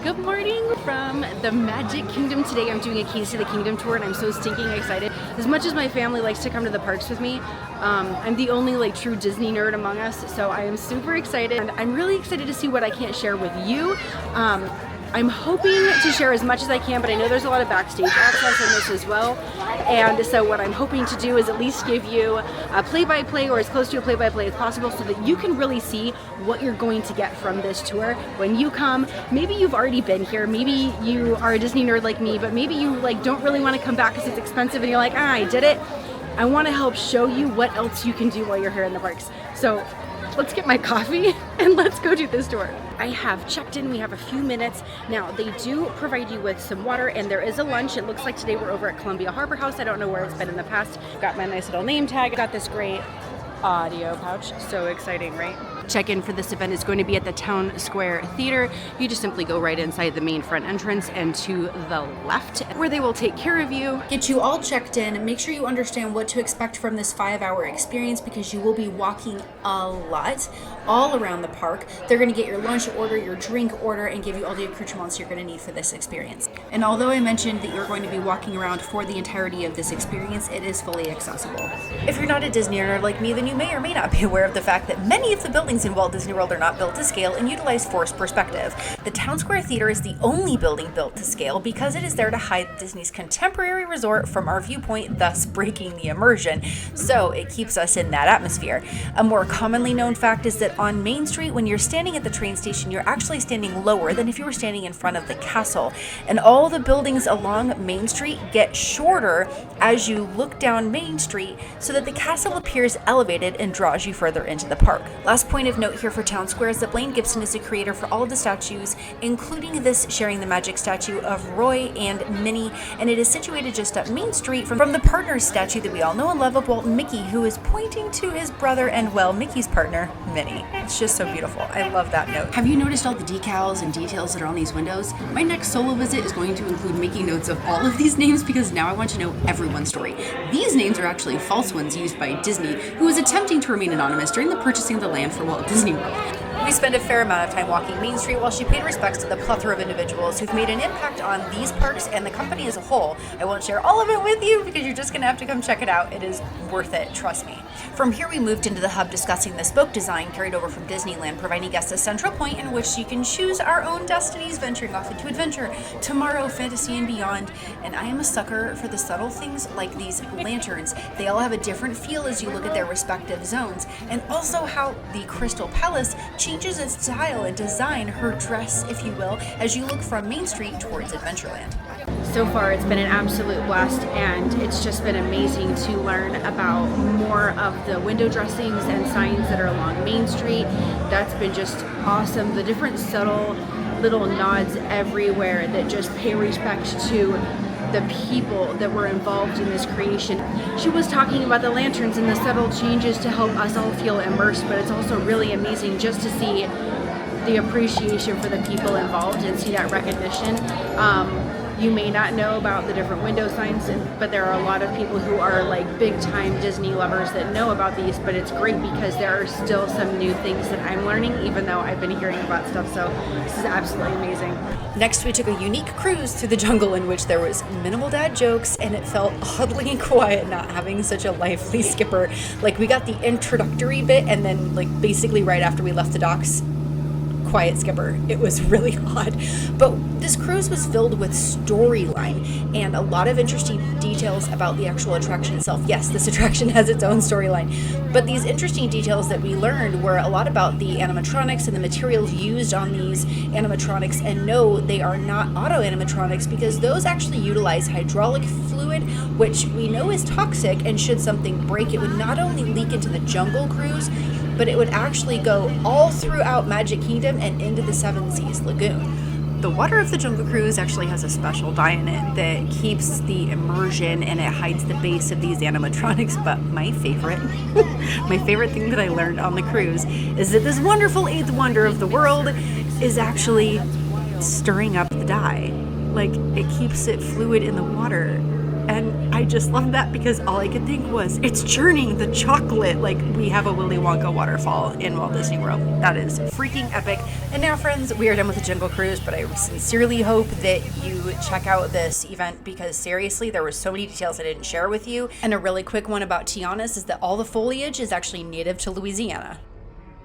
Good morning from the Magic Kingdom. Today I'm doing a Keys to the Kingdom tour and I'm so stinking excited. As much as my family likes to come to the parks with me, I'm the only true Disney nerd among us, so I am super excited and I'm really excited to see what I can't share with you. I'm hoping to share as much as I can, but I know there's a lot of backstage access in this as well. And so what I'm hoping to do is at least give you a play-by-play or as close to a play-by-play as possible so that you can really see what you're going to get from this tour when you come. Maybe you've already been here, maybe you are a Disney nerd like me, but maybe you don't really want to come back because it's expensive and you're like, I did it. I want to help show you what else you can do while you're here in the parks. So let's get my coffee and let's go do this tour. I have checked in, we have a few minutes. Now they do provide you with some water and there is a lunch. It looks like today we're over at Columbia Harbor House. I don't know where it's been in the past. Got my nice little name tag. Got this great audio pouch. So exciting, right? Check-in for this event is going to be at the Town Square Theater. You just simply go right inside the main front entrance and to the left where they will take care of you. Get you all checked in. Make sure you understand what to expect from this 5-hour experience because you will be walking a lot all around the park. They're going to get your lunch order, your drink order, and give you all the accoutrements you're going to need for this experience. And although I mentioned that you're going to be walking around for the entirety of this experience, it is fully accessible. If you're not a Disney nerd like me, then you may or may not be aware of the fact that many of the buildings in Walt Disney World are not built to scale and utilize forced perspective. The Town Square Theater is the only building built to scale because it is there to hide Disney's contemporary resort from our viewpoint, thus breaking the immersion. So it keeps us in that atmosphere. A more commonly known fact is that on Main Street, when you're standing at the train station, you're actually standing lower than if you were standing in front of the castle. And all the buildings along Main Street get shorter as you look down Main Street so that the castle appears elevated and draws you further into the park. Last point of note here for Town Square is that Blaine Gibson is the creator for all of the statues, including this Sharing the Magic statue of Roy and Minnie, and it is situated just up Main Street from the partners statue that we all know and love of Walt and Mickey, who is pointing to his brother and, well, Mickey's partner, Minnie. It's just so beautiful. I love that note. Have you noticed all the decals and details that are on these windows? My next solo visit is going to include making notes of all of these names because now I want to know everyone's story. These names are actually false ones used by Disney, who was attempting to remain anonymous during the purchasing of the land for Walt Disney World. We spent a fair amount of time walking Main Street while she paid respects to the plethora of individuals who've made an impact on these parks and the company as a whole. I won't share all of it with you because you're just going to have to come check it out. It is worth it, trust me. From here we moved into the hub discussing the spoke design carried over from Disneyland, providing guests a central point in which you can choose our own destinies, venturing off into adventure, tomorrow, fantasy, and beyond. And I am a sucker for the subtle things like these lanterns. They all have a different feel as you look at their respective zones, and also how the Crystal Palace changes its style and design, her dress, if you will, as you look from Main Street towards Adventureland. So far it's been an absolute blast and it's just been amazing to learn about more of the window dressings and signs that are along Main Street. That's been just awesome. The different subtle little nods everywhere that just pay respect to the people that were involved in this creation. She was talking about the lanterns and the subtle changes to help us all feel immersed, but it's also really amazing just to see the appreciation for the people involved and see that recognition. You may not know about the different window signs, but there are a lot of people who are big time Disney lovers that know about these, but it's great because there are still some new things that I'm learning even though I've been hearing about stuff, so this is absolutely amazing. Next we took a unique cruise through the jungle in which there was minimal dad jokes and it felt oddly quiet not having such a lively skipper. We got the introductory bit and then basically right after we left the docks, quiet skipper. It was really odd. But this cruise was filled with storyline and a lot of interesting details about the actual attraction itself. Yes, this attraction has its own storyline, but these interesting details that we learned were a lot about the animatronics and the materials used on these animatronics. And no, they are not auto animatronics because those actually utilize hydraulic fluid, which we know is toxic, and should something break, it would not only leak into the Jungle Cruise, but it would actually go all throughout Magic Kingdom and into the Seven Seas Lagoon. The water of the Jungle Cruise actually has a special dye in it that keeps the immersion and it hides the base of these animatronics. But my favorite thing that I learned on the cruise is that this wonderful eighth wonder of the world is actually stirring up the dye. It keeps it fluid in the water. And I just love that because all I could think was, it's churning the chocolate. Like, we have a Willy Wonka waterfall in Walt Disney World. That is freaking epic. And now, friends, we are done with the Jungle Cruise, but I sincerely hope that you check out this event because seriously, there were so many details I didn't share with you. And a really quick one about Tiana's is that all the foliage is actually native to Louisiana.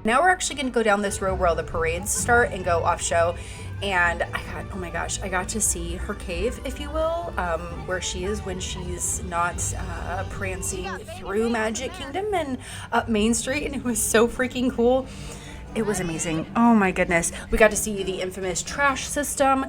Now we're actually going to go down this road where all the parades start and go off show. And oh my gosh, I got to see her cave, if you will, where she is when she's not prancing through Magic Kingdom and up Main Street. And it was so freaking cool. It was amazing. Oh my goodness. We got to see the infamous trash system.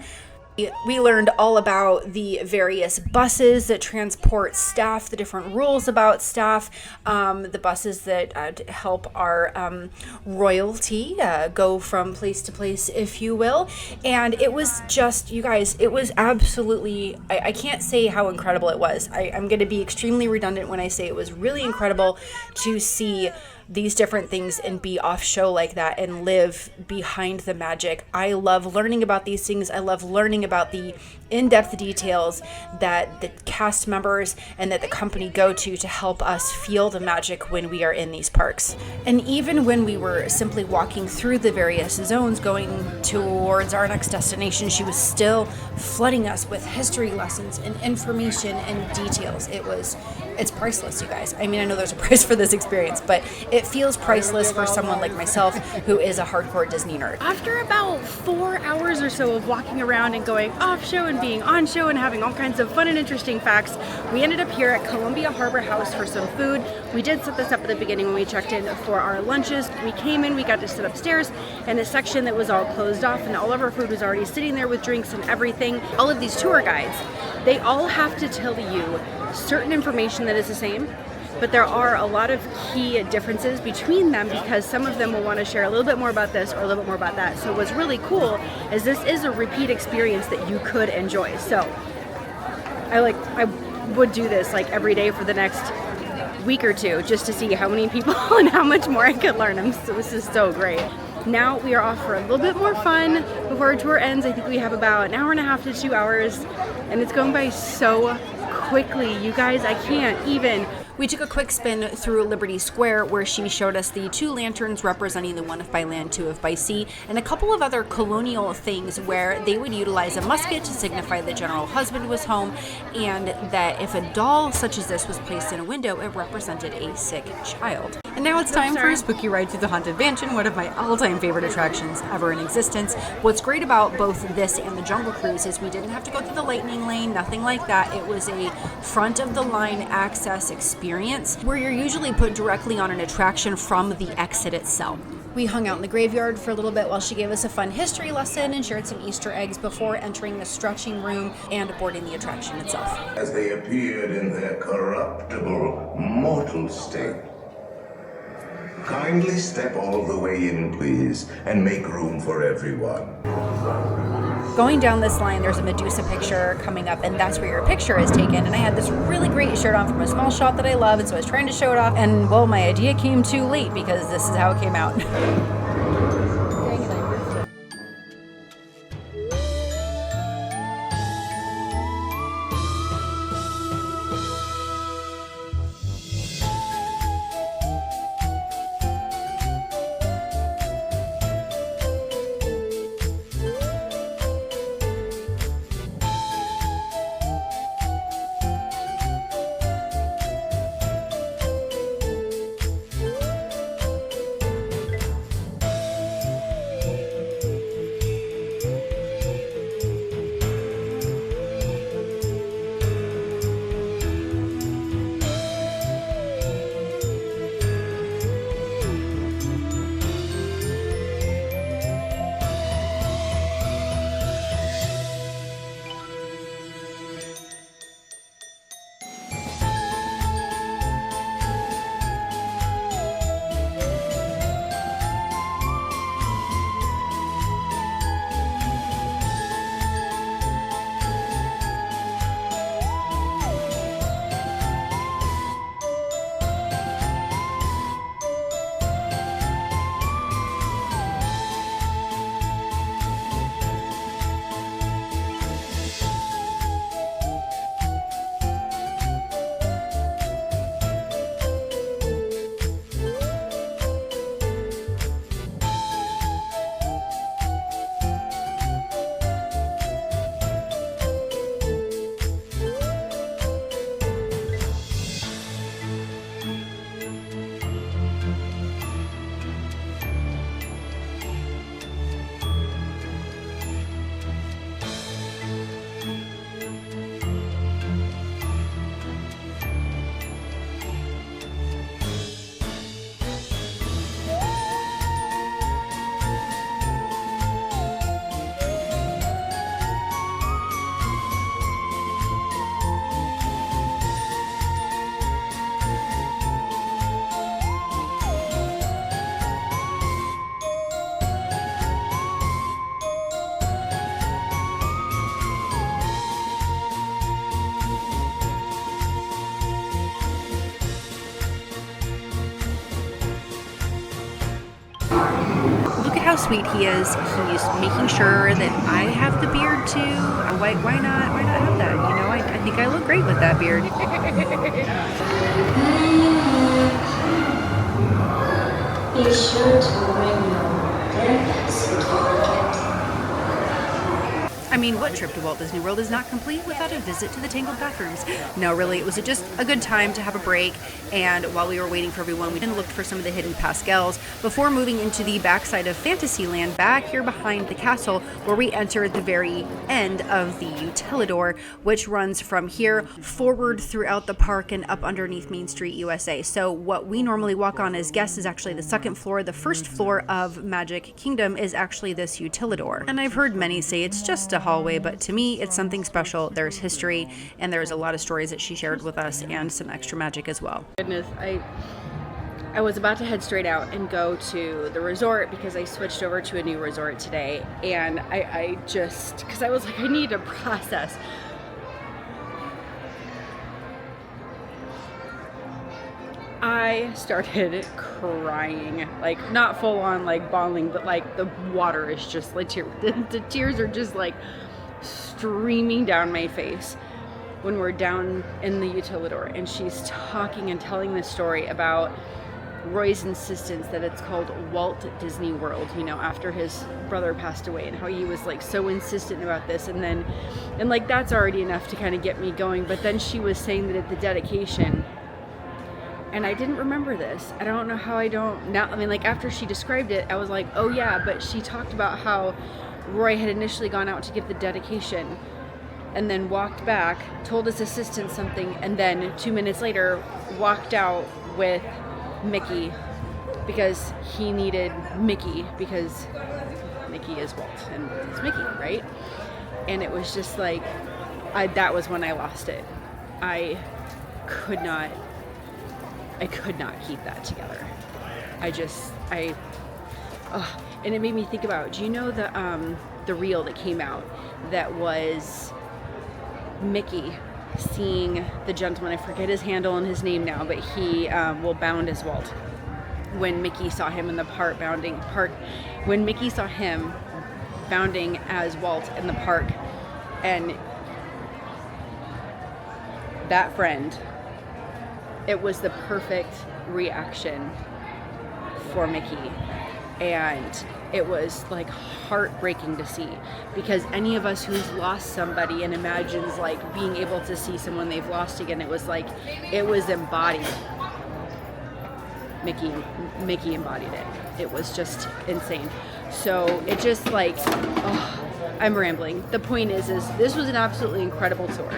We learned all about the various buses that transport staff, the different rules about staff, the buses that help our royalty go from place to place, if you will. And it was just, you guys, it was absolutely, I can't say how incredible it was. I'm going to be extremely redundant when I say it was really incredible to see these different things and be off show like that and live behind the magic. I love learning about these things. I love learning about the in-depth details that the cast members and that the company go to help us feel the magic when we are in these parks. And even when we were simply walking through the various zones going towards our next destination, she was still flooding us with history lessons and information and details. It's priceless, you guys. I mean, I know there's a price for this experience, but it feels priceless for someone like myself who is a hardcore Disney nerd. After about 4 hours or so of walking around and going off show and being on show and having all kinds of fun and interesting facts, we ended up here at Columbia Harbor House for some food. We did set this up at the beginning when we checked in for our lunches. We came in, we got to sit upstairs in a section that was all closed off and all of our food was already sitting there with drinks and everything. All of these tour guides, they all have to tell you certain information that is the same, but there are a lot of key differences between them because some of them will want to share a little bit more about this or a little bit more about that. So what's really cool is this is a repeat experience that you could enjoy. So I would do this like every day for the next week or two just to see how many people and how much more I could learn. This is so great. Now we are off for a little bit more fun before our tour ends. I think we have about an hour and a half to 2 hours and it's going by so quickly. You guys, I can't even. We took a quick spin through Liberty Square where she showed us the 2 lanterns representing the 1 if by land, 2 if by sea, and a couple of other colonial things where they would utilize a musket to signify the general husband was home, and that if a doll such as this was placed in a window, it represented a sick child. And now it's time for a spooky ride through the Haunted Mansion, one of my all-time favorite attractions ever in existence. What's great about both this and the Jungle Cruise is we didn't have to go through the lightning lane, nothing like that. It was a front-of-the-line access experience where you're usually put directly on an attraction from the exit itself. We hung out in the graveyard for a little bit while she gave us a fun history lesson and shared some Easter eggs before entering the stretching room and boarding the attraction itself. As they appeared in their corruptible, mortal state. Kindly step all the way in, please, and make room for everyone. Going down this line, there's a Medusa picture coming up, and that's where your picture is taken. And I had this really great shirt on from a small shop that I love, and so I was trying to show it off. And, well, my idea came too late because this is how it came out. look at how sweet he is. He's making sure that I have the beard too. Why not? Why not have that? You know, I think I look great with that beard. Be sure to bring your dead certificate. I mean, what trip to Walt Disney World is not complete without a visit to the Tangled bathrooms? No, really, it was just a good time to have a break, and while we were waiting for everyone, we then looked for some of the hidden pascals before moving into the backside of Fantasyland, back here behind the castle, where we enter at the very end of the Utilidoor, which runs from here forward throughout the park and up underneath Main Street, USA. So what we normally walk on as guests is actually the second floor. The first floor of Magic Kingdom is actually this Utilidoor. And I've heard many say it's just a hallway, but to me it's something special. There's history and there's a lot of stories that she shared with us and some extra magic as well. Goodness, I was about to head straight out and go to the resort because I switched over to a new resort today, and I just, because I was like, I need to process. I started crying, like not full on like bawling, but like the water is just like the tears are just like streaming down my face when we're down in the Utilidoor, and she's talking and telling this story about Roy's insistence that it's called Walt Disney World, you know, after his brother passed away, and how he was like so insistent about this, and like that's already enough to kind of get me going. But then she was saying that at the dedication, and I didn't remember this. I don't know how I don't now. I mean, like after she described it, I was like, oh yeah, but she talked about how Roy had initially gone out to give the dedication and then walked back, told his assistant something, and then 2 minutes later walked out with Mickey because he needed Mickey because Mickey is Walt and it's Mickey, right? And it was just like, that was when I lost it. I could not keep that together. And it made me think about, do you know the reel that came out that was Mickey seeing the gentleman, I forget his handle and his name now, but he bound as Walt. When Mickey saw him in the when Mickey saw him bounding as Walt in the park, and that friend, it was the perfect reaction for Mickey. And it was like heartbreaking to see, because any of us who's lost somebody and imagines like being able to see someone they've lost again, it was like, it was embodied. Mickey embodied it. It was just insane. So it just like, I'm rambling. The point is this was an absolutely incredible tour.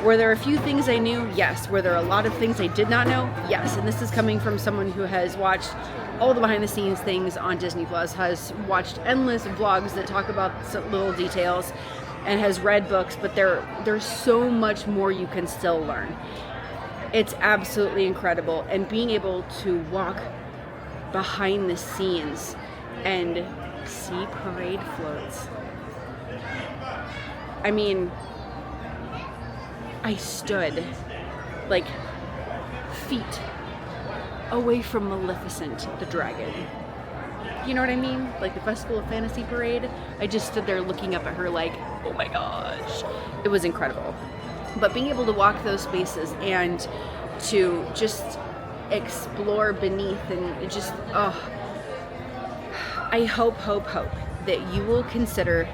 Were there a few things I knew? Yes. Were there a lot of things I did not know? Yes. And this is coming from someone who has watched all the behind the scenes things on Disney Plus, has watched endless vlogs that talk about some little details, and has read books, but there's so much more you can still learn. It's absolutely incredible. And being able to walk behind the scenes and see parade floats. I mean, I stood like feet away from Maleficent the dragon. You know what I mean? Like the Festival of Fantasy parade. I just stood there looking up at her like, oh my gosh. It was incredible. But being able to walk those spaces and to just explore beneath, and it just, I hope that you will consider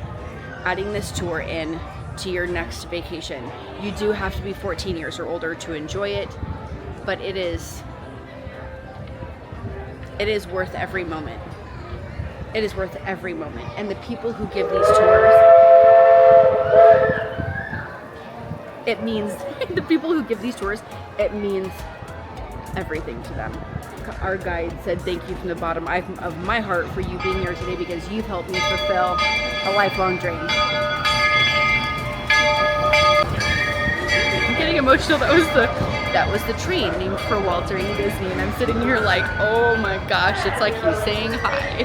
adding this tour in to your next vacation. You do have to be 14 years or older to enjoy it, but it is worth every moment. It is worth every moment. And the people who give these tours, it means everything to them. Our guide said thank you from the bottom of my heart for you being here today, because you've helped me fulfill a lifelong dream. I'm getting emotional. That was the train named for Walt during Disney, and I'm sitting here like, oh my gosh, it's like he's saying hi.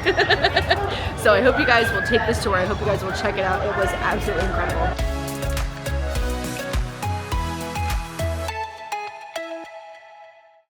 So I hope you guys will take this tour. I hope you guys will check it out. It was absolutely incredible.